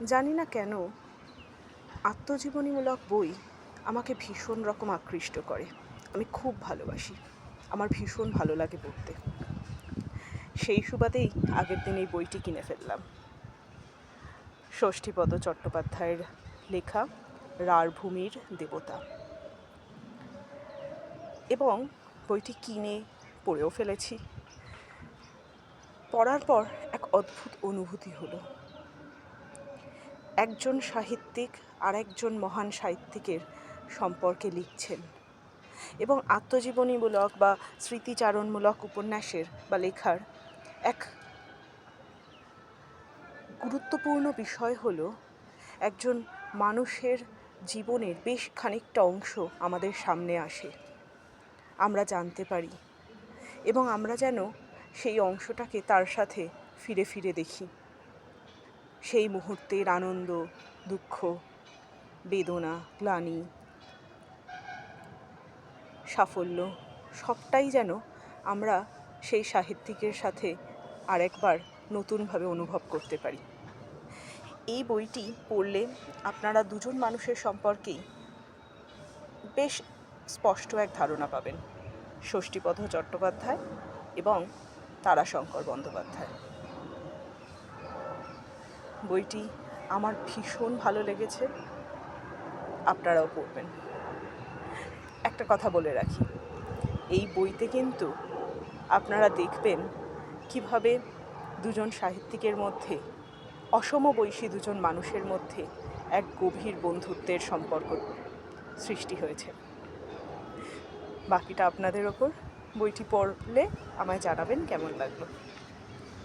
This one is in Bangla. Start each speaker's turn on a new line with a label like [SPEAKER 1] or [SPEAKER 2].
[SPEAKER 1] জানি না কেন আত্মজীবনীমূলক বই আমাকে ভীষণ রকম আকৃষ্ট করে। আমি খুব ভালোবাসি। আমার ভীষণ ভালো লাগে পড়তে। সেই সুবাদেই আগের দিন এই বইটি কিনে ফেললাম। ষষ্ঠীপদ চট্টোপাধ্যায়ের লেখা রাঢ় ভূমির দেবতা। এবং বইটি কিনে পড়েও ফেলেছি। পড়ার পর এক অদ্ভুত অনুভূতি হলো। একজন সাহিত্যিক আর একজন মহান সাহিত্যিকের সম্পর্কে লিখছেন এবং আত্মজীবনীমূলক বা স্মৃতিচারণমূলক উপন্যাসের বা লেখার এক গুরুত্বপূর্ণ বিষয় হলো একজন মানুষের জীবনের বেশ খানিকটা অংশ আমাদের সামনে আসে, আমরা জানতে পারি এবং আমরা যেন সেই অংশটাকে তার সাথে ফিরে ফিরে দেখি। সেই মুহূর্তের আনন্দ, দুঃখ, বেদনা, গ্লানি, সাফল্য সবটাই যেন আমরা সেই সাহিত্যিকের সাথে আরেকবার নতুনভাবে অনুভব করতে পারি। এই বইটি পড়লে আপনারা দুজন মানুষের সম্পর্কেই বেশ স্পষ্ট এক ধারণা পাবেন, ষষ্ঠীপদ চট্টোপাধ্যায় এবং তারাশঙ্কর বন্দ্যোপাধ্যায়। বইটি আমার ভীষণ ভালো লেগেছে, আপনারাও পড়বেন। একটা কথা বলে রাখি, এই বইতে কিন্তু আপনারা দেখবেন কিভাবে দুজন সাহিত্যিকের মধ্যে, অসমবয়সী দুজন মানুষের মধ্যে এক গভীর বন্ধুত্বের সম্পর্ক সৃষ্টি হয়েছে। বাকিটা আপনাদের ওপর। বইটি পড়লে আমায় জানাবেন কেমন লাগলো।